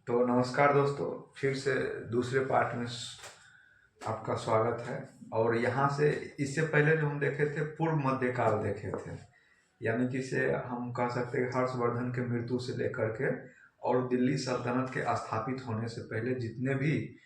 तो नमस्कार दोस्तों, फिर से दूसरे पार्ट में आपका स्वागत है। और यहाँ से इससे पहले जो हम देखे थे पूर्व मध्यकाल देखे थे, यानी कि इसे हम कह सकते हैं हर्षवर्धन के मृत्यु से लेकर के और दिल्ली सल्तनत के स्थापित होने से पहले जितने भी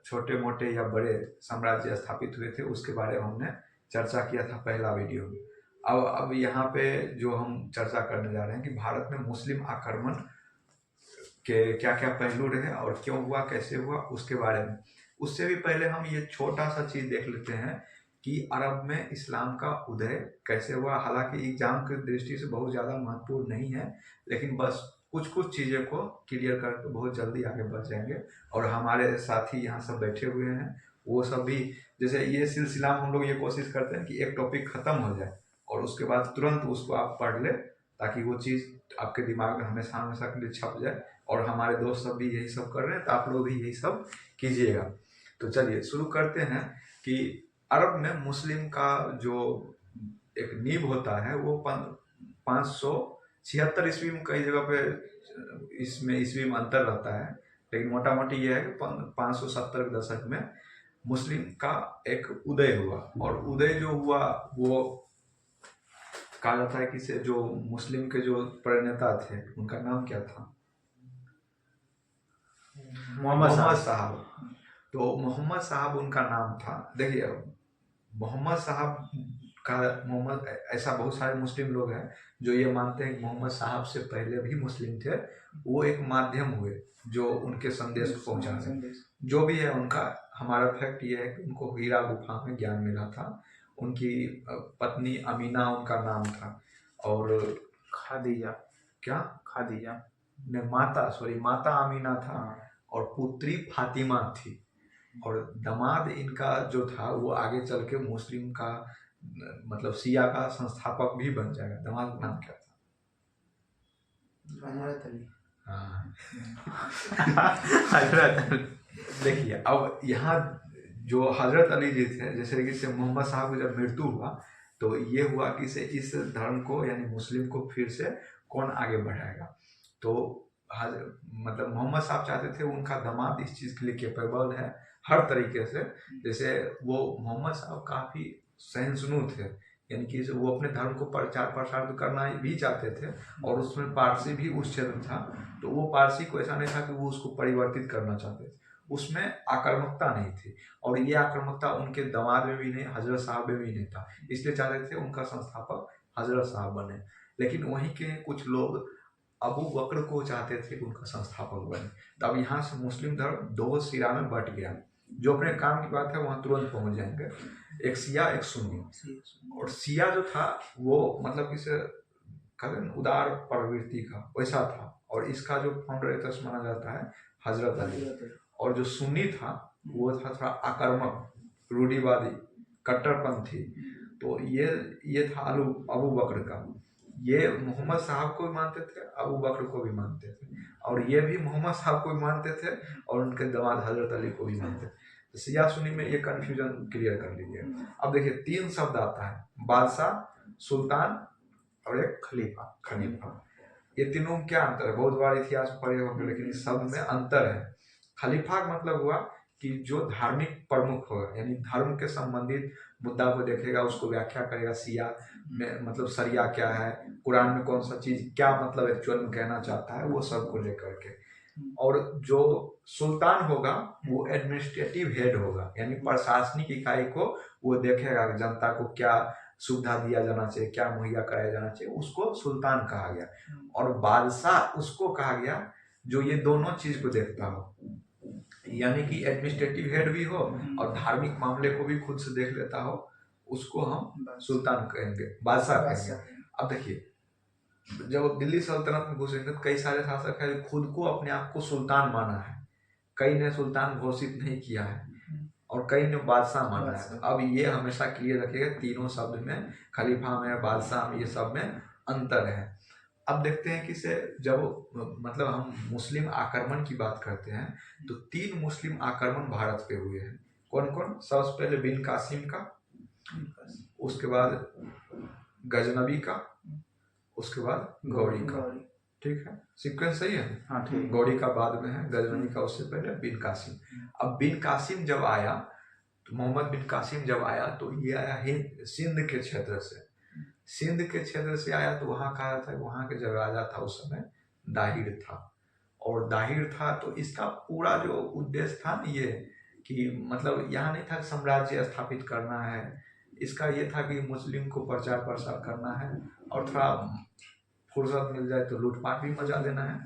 छोटे मोटे या बड़े साम्राज्य स्थापित हुए थे उसके बारे में हमने चर्चा किया था पहला वीडियो में। अब यहाँ पे जो हम चर्चा करने जा रहे हैं कि भारत में मुस्लिम आक्रमण के क्या क्या पहलू रहे और क्यों हुआ, कैसे हुआ, उसके बारे में। उससे भी पहले हम ये छोटा सा चीज़ देख लेते हैं कि अरब में इस्लाम का उदय कैसे हुआ। हालांकि एग्जाम की दृष्टि से बहुत ज़्यादा महत्वपूर्ण नहीं है, लेकिन बस कुछ कुछ चीज़ें को क्लियर करके बहुत जल्दी आगे बढ़ जाएंगे। और हमारे साथी यहाँ सब बैठे हुए हैं, वो सब भी जैसे ये सिलसिला में हम लोग ये कोशिश करते हैं कि एक टॉपिक ख़त्म हो जाए और उसके बाद तुरंत उसको आप पढ़ ले, ताकि वो चीज़ आपके दिमाग में हमेशा हमेशा के लिए छप जाए। और हमारे दोस्त सब भी यही सब कर रहे हैं, तो आप लोग भी यही सब कीजिएगा। तो चलिए शुरू करते हैं कि अरब में मुस्लिम का जो एक नींव होता है वो 576 ईस्वी में, कई जगह पे इसमें ईस्वी में अंतर रहता है, लेकिन मोटा मोटी ये है कि 570 के दशक में मुस्लिम का एक उदय हुआ। और उदय जो हुआ वो कहा जाता है कि से जो मुस्लिम के जो प्रणेता थे उनका नाम क्या था? मोहम्मद साहब। तो मोहम्मद साहब उनका नाम था। देखिए, मोहम्मद साहब का मोहम्मद ऐसा बहुत सारे मुस्लिम लोग हैं जो ये मानते हैं कि मोहम्मद साहब से पहले भी मुस्लिम थे, वो एक माध्यम हुए जो उनके संदेश को पहुंचाते। जो भी है उनका, हमारा फैक्ट ये है कि उनको हीरा गुफा में ज्ञान मिला था। उनकी पत्नी अमीना उनका नाम था, और खादीजा, क्या खादीजा ने माता अमीना था, और पुत्री फातिमा थी। और दामाद इनका जो था वो आगे चल के मुस्लिम का मतलब शिया का संस्थापक भी बन जाएगा। दामाद का नाम क्या था? हजरत अली। हाँ हजरत अली। देखिए, अब यहाँ जो हजरत अली जी थे, जैसे कि से मोहम्मद साहब को जब मृत्यु हुआ तो ये हुआ कि से इस धर्म को यानी मुस्लिम को फिर से कौन आगे बढ़ाएगा। तो मतलब मोहम्मद साहब चाहते थे उनका दामाद इस चीज़ के लिए कैपेबल है हर तरीके से। जैसे वो मोहम्मद साहब काफ़ी सहिष्णु थे, यानी कि वो अपने धर्म को प्रचार प्रसार तो करना भी चाहते थे, और उसमें पारसी भी उस क्षेत्र था। तो वो पारसी को ऐसा नहीं था कि वो उसको परिवर्तित करना चाहते थे, उसमें आक्रामकता नहीं थी। और ये आक्रामकता उनके दामाद में भी नहीं, हजरत साहब में भी नहीं था, इसलिए चाहते थे उनका संस्थापक हजरत साहब बने। लेकिन वहीं के कुछ लोग अबू बकर को चाहते थे कि उनका संस्थापक बने। तब यहाँ से मुस्लिम धर्म दो सिरा में बट गया। जो अपने काम की बात है वहाँ तुरंत पहुँच जाएंगे, एक शिया एक सुन्नी। और शिया जो था वो मतलब किसे कहते हैं उदार प्रवृत्ति का वैसा था, और इसका जो फाउंडर माना जाता है हजरत अली। और जो सुन्नी था वो था थोड़ा आक्रामक, रूढ़िवादी, कट्टरपंथी। तो ये था अबू बकर का। ये मोहम्मद साहब को भी मानते थे, अबू बकर को भी मानते थे, और ये भी मोहम्मद साहब को भी मानते थे और उनके दामाद हजरत अली को भी मानते थे। तो शिया सुन्नी में ये कन्फ्यूजन क्लियर कर लीजिए। अब देखिए, तीन शब्द आता है, बादशाह, सुल्तान और एक खलीफा। ये तीनों में क्या अंतर है? बहुत बार इतिहास में पढ़े होंगे, लेकिन इस शब्द में अंतर है। खलीफा का मतलब हुआ कि जो धार्मिक प्रमुख होगा, यानी धर्म के संबंधित मुद्दा को देखेगा, उसको व्याख्या करेगा। सिया में मतलब सरिया क्या है, कुरान में कौन सा चीज क्या मतलब एक्चुअल में कहना चाहता है, वो सब को लेकर के। और जो सुल्तान होगा वो एडमिनिस्ट्रेटिव हेड होगा, यानी प्रशासनिक इकाई को वो देखेगा कि जनता को क्या सुविधा दिया जाना चाहिए, क्या मुहैया कराया जाना चाहिए, उसको सुल्तान कहा गया। और बादशाह उसको कहा गया जो ये दोनों चीज को देखता हो, यानी कि एडमिनिस्ट्रेटिव हेड भी हो और धार्मिक मामले को भी खुद से देख लेता हो, उसको हम सुल्तान कहेंगे, बादशाह कहेंगे। अब देखिए, जब दिल्ली सल्तनत में घुसेंगे तो कई सारे शासक हैं जो खुद को अपने आप को सुल्तान माना है, कई ने सुल्तान घोषित नहीं किया है, और कई ने बादशाह माना है। अब ये हमेशा क्लियर रखिएगा, तीनों शब्द में, खलीफा में, बादशाह में, ये सब में अंतर है। अब देखते हैं कि से जब मतलब हम मुस्लिम आक्रमण की बात करते हैं तो तीन मुस्लिम आक्रमण भारत पे हुए हैं। कौन कौन? सबसे पहले बिन कासिम का, उसके बाद गजनबी का, उसके बाद गौरी का। ठीक है, सीक्वेंस सही है। हाँ ठीक। गौरी का बाद में है, गजनवी का उससे पहले बिन कासिम। अब बिन कासिम जब आया, तो मोहम्मद बिन कासिम जब आया तो ये आया हिंद सिंध के क्षेत्र से। सिंध के क्षेत्र से आया तो वहाँ कहा था, वहाँ के जो राजा था उस समय दाहिर था। और दाहिर था तो इसका पूरा जो उद्देश्य था ना ये, कि मतलब यहाँ नहीं था साम्राज्य स्थापित करना है, इसका ये था कि मुस्लिम को प्रचार प्रसार करना है और थोड़ा फुर्सत मिल जाए तो लूटपाट भी मचा देना है।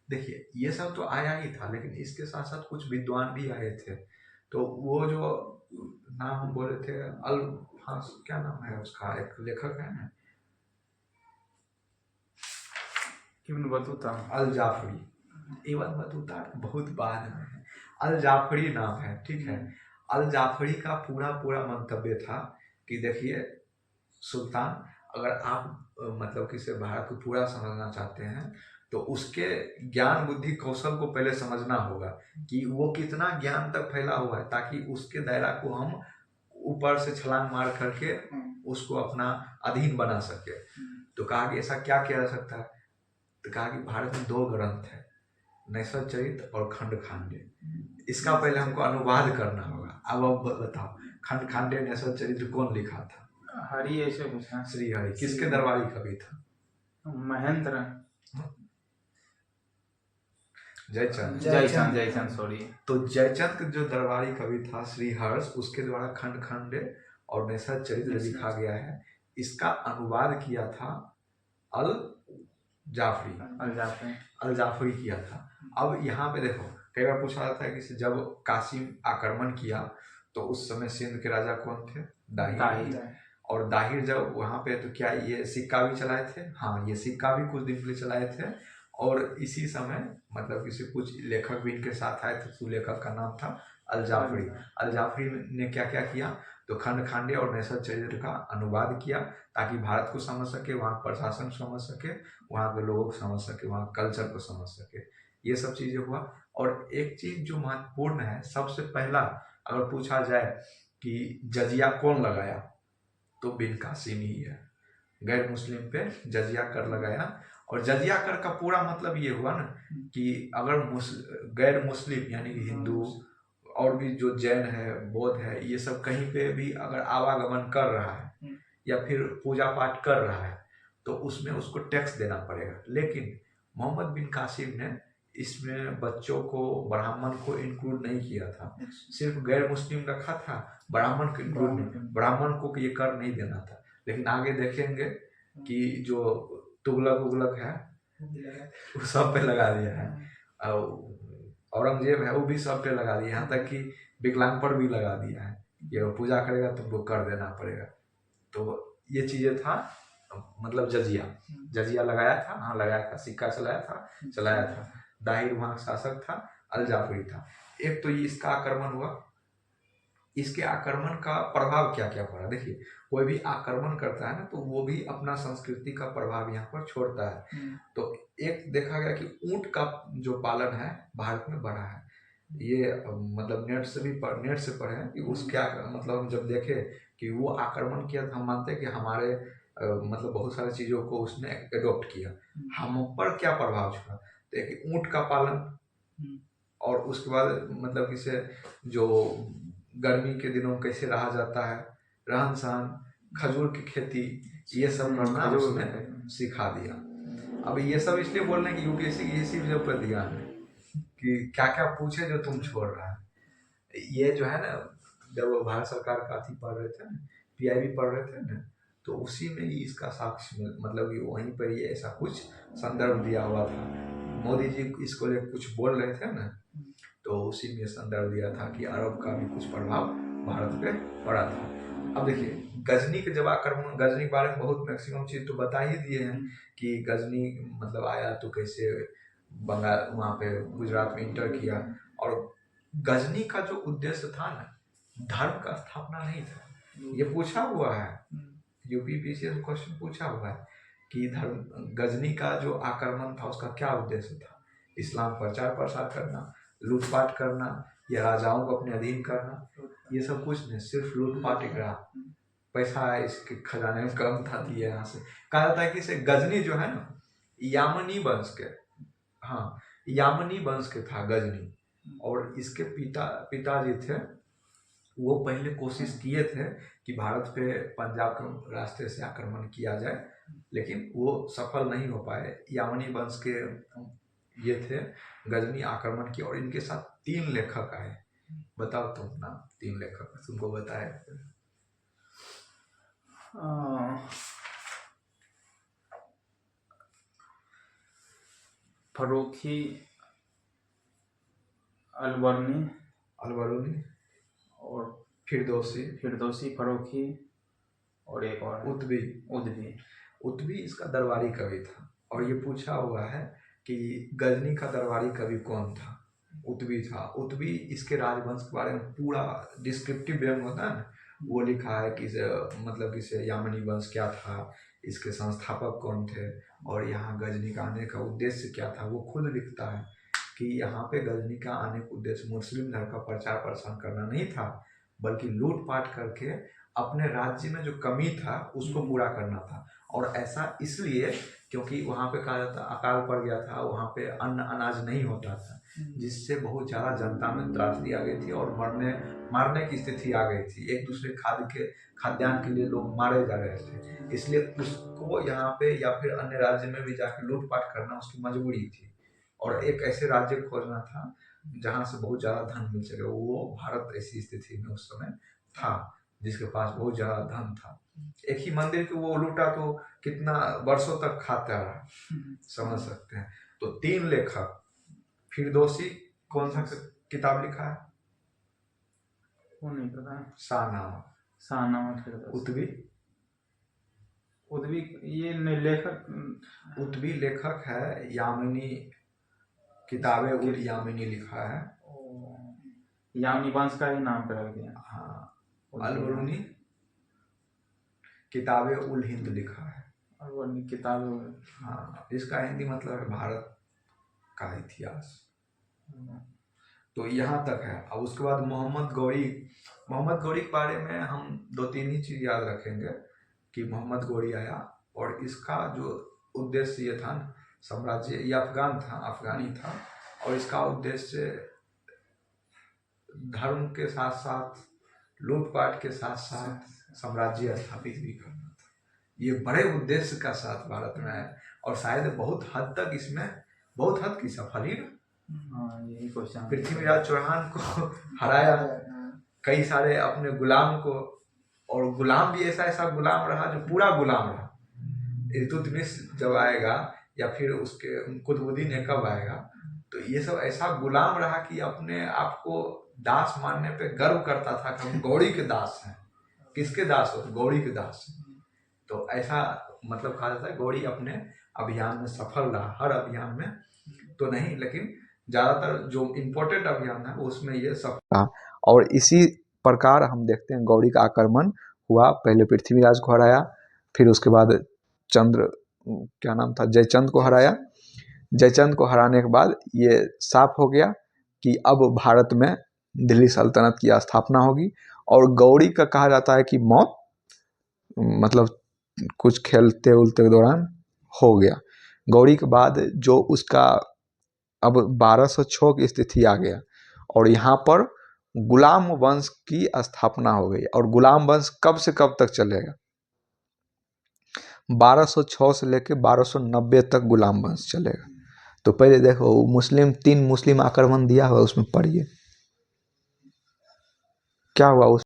देखिए ये सब तो आया ही था, लेकिन इसके साथ साथ कुछ विद्वान भी आए थे। तो वो जो नाम हम बोले थे अल फांस, क्या नाम है उसका, एक लेखक है ना, इब्न बतूता, अल जाफरी। इब्न बतूता बहुत बाद में है, अल जाफरी नाम है, ठीक है। अल जाफरी का पूरा पूरा मंतव्य था कि देखिए सुल्तान, अगर आप मतलब किसी भारत को पूरा समझना चाहते हैं तो उसके ज्ञान बुद्धि कौशल को पहले समझना होगा कि वो कितना ज्ञान तक फैला हुआ है, ताकि उसके दायरा को हम ऊपर से छलांग मार करके उसको अपना अधीन बना सके। तो कहा कि ऐसा क्या किया जा सकता है, तो कहा कि भारत में 2 ग्रंथ है, नैषध चरित और खंड खांडे। इसका पहले हमको अनुवाद करना होगा। अब बताओ, खंड खांडे नैषध चरित्र कौन लिखा था? हरि ऐसे कुछ है। श्री हरि। किसके दरबारी कवि था? महेंद्र जयचंद। जयचंद सॉरी। तो जयचंद जो दरबारी कवि था श्री हर्ष, उसके द्वारा खंड खांडे और नैषध चरित्र लिखा गया है। इसका अनुवाद किया था अल जाफरी। अल जाफरी किया था। अब यहाँ पे देखो, कई बार पूछा जाता है कि जब कासिम आक्रमण किया तो उस समय सिंध के राजा कौन थे? दाहिर। और दाहिर जब वहाँ पे, तो क्या ये सिक्का भी चलाए थे? हाँ, ये सिक्का भी कुछ दिन के लिए चलाए थे। और इसी समय मतलब किसी कुछ लेखक भी इनके साथ आए थे, तो लेखक का नाम था अल जाफरी। अल जाफरी ने क्या क्या किया, तो खंड खांडे और नैषध चरित्र का अनुवाद किया, ताकि भारत को समझ सके, वहाँ प्रशासन समझ सके, वहाँ के लोगों को समझ सके, वहाँ कल्चर को समझ सके। ये सब चीज़ें हुआ। और एक चीज़ जो महत्वपूर्ण है, सबसे पहला अगर पूछा जाए कि जजिया कौन लगाया, तो बिन कासिम ही है। गैर मुस्लिम पे जजिया कर लगाया। और जजिया कर का पूरा मतलब ये हुआ ना कि अगर गैर मुस्लिम यानी कि हिंदू और भी जो जैन है, बौद्ध है, ये सब कहीं पे भी अगर आवागमन कर रहा है या फिर पूजा पाठ कर रहा है तो उसमें उसको टैक्स देना पड़ेगा। लेकिन मोहम्मद बिन कासिम ने इसमें बच्चों को, ब्राह्मण को इंक्लूड नहीं किया था, सिर्फ गैर मुस्लिम रखा था, ब्राह्मण को इंक्लूड नहीं, ब्राह्मण को ये कर नहीं देना था। लेकिन आगे देखेंगे कि जो तुगलक उगलक है वो सब पे लगा दिया है, और औरंगजेब है वो भी सब पे लगा दिया, यहाँ तक कि विकलांग पर भी लगा दिया है, ये वो पूजा करेगा तुमको कर देना पड़ेगा। तो ये चीज़ें था, मतलब जजिया लगाया था, हाँ लगाया था, सिक्का चलाया था। दाहिर वहाँ शासक था, अल जाफरी था। एक तो ये इसका आक्रमण हुआ, इसके आक्रमण का प्रभाव क्या क्या पड़ा। देखिए कोई भी आक्रमण करता है ना, तो वो भी अपना संस्कृति का प्रभाव यहाँ पर छोड़ता है। तो एक देखा गया कि ऊंट का जो पालन है भारत में बढ़ा है। ये मतलब नेट से पढ़े हैं कि उसके मतलब हम जब देखे कि वो आक्रमण किया, तो हम मानते हैं कि हमारे मतलब बहुत सारी चीज़ों को उसने एडॉप्ट किया, हम पर क्या प्रभाव छोड़ा। तो एक ऊंट का पालन, और उसके बाद मतलब किसे जो गर्मी के दिनों में कैसे रहा जाता है, रहन सहन, खजूर की खेती, ये सब करना उसने सिखा दिया। अब ये सब इसलिए बोल रहे हैं कि यूपीएससी की इसी वजह पर ध्यान है कि क्या क्या पूछे जो तुम छोड़ रहा है। ये जो है ना, जब वो भारत सरकार का अथी पढ़ रहे थे ना, पीआईबी पढ़ रहे थे ना, तो उसी में ही इसका साक्ष्य मतलब कि वहीं पर ये ऐसा कुछ संदर्भ दिया हुआ था। मोदी जी इसको लेकर कुछ बोल रहे थे ना, तो उसी में संदर्भ दिया था कि अरब का भी कुछ प्रभाव भारत पे पड़ा था। अब देखिए गजनी के जब आक्रमण, गजनी के बारे में बहुत मैक्सिमम चीज़ तो बता ही दिए हैं कि गजनी मतलब आया तो कैसे बंगाल वहाँ पे गुजरात में इंटर किया। और गजनी का जो उद्देश्य था ना, धर्म का स्थापना नहीं था। ये पूछा हुआ है, यूपीपीसीएस में क्वेश्चन पूछा हुआ है कि धर्म, गजनी का जो आक्रमण था उसका क्या उद्देश्य था? इस्लाम प्रचार प्रसार करना, लूटपाट करना, या राजाओं को अपने अधीन करना? ये सब कुछ नहीं, सिर्फ लूटपाट इकरा, पैसा इसके खजाने में कम था दिए यहाँ से। कहा जाता है कि इसे गजनी जो है ना, यामनी वंश के, हाँ यामनी वंश के था गजनी। और इसके पिताजी थे, वो पहले कोशिश किए थे कि भारत पे पंजाब के रास्ते से आक्रमण किया जाए, लेकिन वो सफल नहीं हो पाए। यामनी वंश के ये थे, गजनी आक्रमण किया और इनके साथ 3 लेखक आए। बताओ तुम नाम 3 लेखक तुमको बताए। फरूखी, अलबरनी अलबरूनी, और फिरदौसी, फरूखी, और एक और उतबी। उदबी इसका दरबारी कवि था। और ये पूछा हुआ है कि गजनी का दरबारी कवि कौन था। उतबी था। उतबी इसके राजवंश के बारे में पूरा डिस्क्रिप्टिव व्यंग होता है ना, वो लिखा है कि मतलब इसे यामनी वंश क्या था, इसके संस्थापक कौन थे, और यहाँ गजनी का आने का उद्देश्य क्या था। वो खुद लिखता है कि यहाँ पे गजनी का आने का उद्देश्य मुस्लिम धर्म का प्रचार प्रसार करना नहीं था, बल्कि लूटपाट करके अपने राज्य में जो कमी था उसको पूरा करना था। और ऐसा इसलिए क्योंकि वहाँ पे कहा जाता अकाल पड़ गया था, वहाँ पे अन्न अनाज नहीं होता था, जिससे बहुत ज़्यादा जनता में त्रासदी आ गई थी और मारने की स्थिति आ गई थी। एक दूसरे खाद्यान्न के लिए लोग मारे जा रहे थे, इसलिए उसको यहाँ पे या फिर अन्य राज्य में भी जाकर लूटपाट करना उसकी मजबूरी थी। और एक ऐसे राज्य खोजना था जहाँ से बहुत ज़्यादा धन मिल सके। वो भारत ऐसी स्थिति में उस समय था जिसके पास बहुत ज़्यादा धन था। एक ही मंदिर को वो लूटा तो कितना वर्षों तक खाता रहा, समझ सकते हैं। तो 3 लेखक, फिरदौसी कौन सा किताब लिखा है? वो नहीं पता। शाहनामा। उदबी ये लेखक, उतबी लेखक है। यामिनी किताबे उल यामिनी लिखा है। यामिनी वंश का ही नाम पे रख दिया। हाँ। अलबरूनी किताबे उल हिंद लिखा है। अलबरूनी किताबे, हाँ, इसका हिंदी मतलब है भारत का इतिहास। तो यहाँ तक है। अब उसके बाद मोहम्मद गौरी के बारे में हम 2-3 ही चीज़ याद रखेंगे कि मोहम्मद गौरी आया और इसका जो उद्देश्य ये था, साम्राज्य ये अफगानी था और इसका उद्देश्य धर्म के साथ साथ लूटपाट के साथ साथ साम्राज्य स्थापित भी करना था। ये बड़े उद्देश्य का साथ भारत में है और शायद बहुत हद की सफल ही ना। यही क्वेश्चन। पृथ्वीराज चौहान को हराया, कई सारे अपने गुलाम को, और गुलाम भी ऐसा गुलाम रहा जो पूरा गुलाम रहा। इल्तुतमिश जब आएगा या फिर उसके कुतुबुद्दीन ऐबक आएगा तो ये सब ऐसा गुलाम रहा कि अपने आप को दास मानने पे गर्व करता था कि हम गौड़ी के दास हैं। किसके दास हो? गौड़ी के दास हैं। तो ऐसा मतलब कहा जाता है गौड़ी अपने अभियान में सफल रहा। हर अभियान में तो नहीं, लेकिन ज़्यादातर जो इम्पोर्टेंट अभियान है उसमें ये सफल रहा। और इसी प्रकार हम देखते हैं गौड़ी का आक्रमण हुआ। पहले पृथ्वीराज को हराया, फिर उसके बाद जयचंद को हराया। जयचंद को हराने के बाद ये साफ हो गया कि अब भारत में दिल्ली सल्तनत की स्थापना होगी। और गौड़ी का कहा जाता है कि मौत मतलब कुछ खेलते उलते के दौरान हो गया। गौड़ी के बाद जो उसका अब 1206 की स्थिति आ गया और यहाँ पर गुलाम वंश की स्थापना हो गई। और गुलाम वंश कब से कब तक चलेगा? 1206 से लेकर 1290 तक गुलाम वंश चलेगा। तो पहले देखो 3 मुस्लिम आक्रमण दिया हुआ, उसमें पढ़िए क्या हुआ।